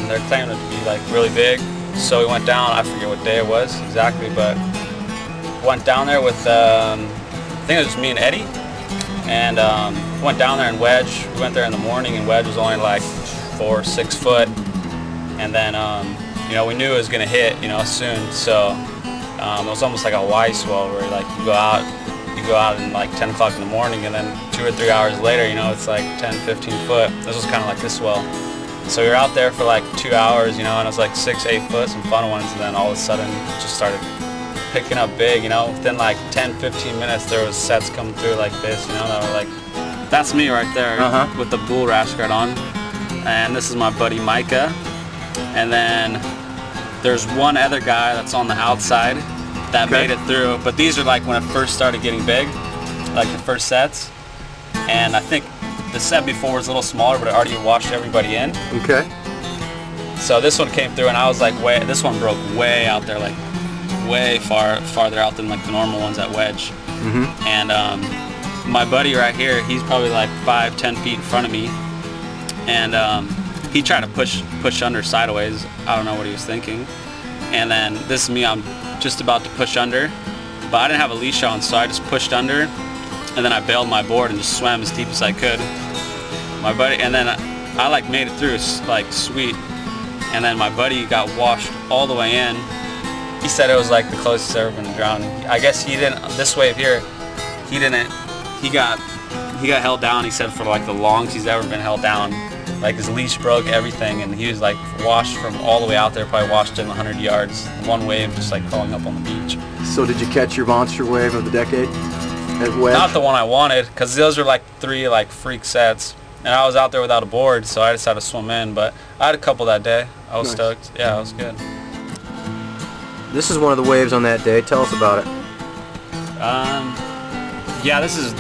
They're claiming it to be like really big. So we went down. I forget what day it was exactly, but went down there with I think it was just me and Eddie, and went down there in Wedge. We went there in the morning, and Wedge was only like 4 or 6 foot, and then you know, we knew it was gonna hit, you know, soon. So it was almost like a Y swell where like you go out in like 10 o'clock in the morning, and then 2 or 3 hours later, you know, it's like 10, 15 foot. This was kind of like this swell. So we were out there for like 2 hours, you know, and it was like 6, 8 foot, some fun ones, and then all of a sudden it just started picking up big, you know. Within like 10, 15 minutes, there was sets coming through like this, you know, that were like, that's me right there with the bull rash guard on. And this is my buddy Micah. And then there's one other guy that's on the outside that made it through, but these are like when it first started getting big, like the first sets. And I think the set before was a little smaller, but it already washed everybody in. Okay. So this one came through, and I was like, this one broke way out there, like way farther out than like the normal ones at Wedge. And my buddy right here, he's probably like 5, 10 feet in front of me, and he tried to push under sideways. I don't know what he was thinking. And then this is me, I'm just about to push under, but I didn't have a leash on, so I just pushed under, and then I bailed my board and just swam as deep as I could. My buddy, and then I like made it through like sweet, and then my buddy got washed all the way in. He said it was like the closest he's ever been to drowning. I guess he didn't, this wave here, he got held down, he said, for like the longest he's ever been held down. Like his leash broke, everything, and he was like washed from all the way out there, probably washed in 100 yards. One wave just like crawling up on the beach. So did you catch your monster wave of the decade at Wedge? Not the one I wanted, because those are like 3 like freak sets. And I was out there without a board, so I decided to swim in, but I had a couple that day. I was stoked. Yeah, it was good. This is one of the waves on that day. Tell us about it. Yeah, this is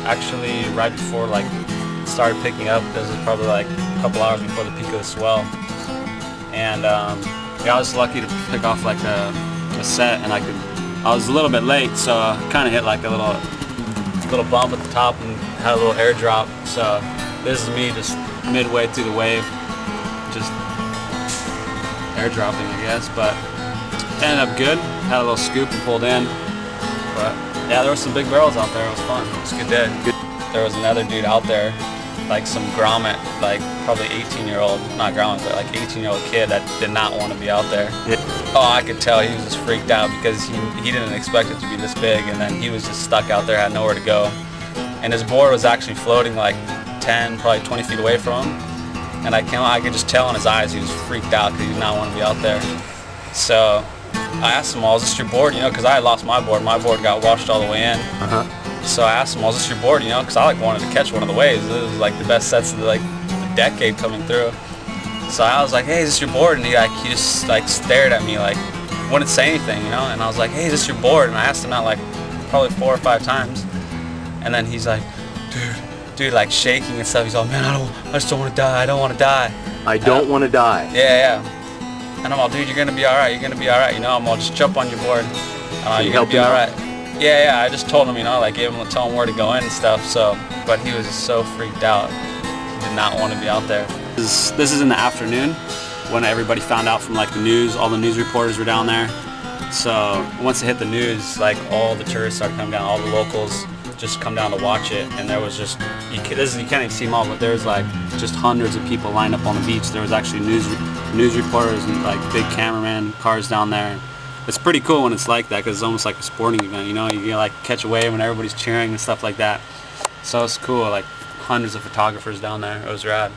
actually right before like started picking up. This was probably like a couple hours before the peak of the swell, and yeah, I was lucky to pick off like a set, and I was a little bit late, so I kind of hit like a little bump at the top and had a little airdrop. So this is me just midway through the wave, just airdropping, I guess, but it ended up good. Had a little scoop and pulled in, but yeah, there were some big barrels out there. It was fun. It was a good day. There was another dude out there, like some grommet, like probably 18-year-old, not grommet, but like 18-year-old kid that did not want to be out there. Oh, I could tell he was just freaked out because he didn't expect it to be this big, and then he was just stuck out there, had nowhere to go. And his board was actually floating like 10, probably 20 feet away from him. And I could just tell in his eyes he was freaked out because he did not want to be out there. So I asked him, well, is this your board? You know, because I had lost my board. My board got washed all the way in. So I asked him, well, is this your board? You know, because I like wanted to catch one of the waves. It was like the best sets of the decade coming through. So I was like, hey, is this your board? And he just like stared at me, like wouldn't say anything, you know. And I was like, hey, is this your board? And I asked him that like probably 4 or 5 times. And then he's like, dude, like shaking and stuff. He's like, man, I just don't want to die. I don't want to die. I don't want to die. Yeah. And I'm all, dude, you're gonna be all right. You're gonna be all right. You know, I'm all, just jump on your board. You're gonna be all right. Yeah. I just told him, you know, like tell him where to go in and stuff. So, but he was so freaked out. He did not want to be out there. This is in the afternoon when everybody found out from like the news. All the news reporters were down there. So once it hit the news, like all the tourists started coming down. All the locals just come down to watch it, and there was just you can't even see them all, but there's like just hundreds of people lined up on the beach. There was actually news reporters and like big cameraman cars down there. It's pretty cool when it's like that because it's almost like a sporting event, you know. You like catch a wave and everybody's cheering and stuff like that. So it's cool, like hundreds of photographers down there. It was rad.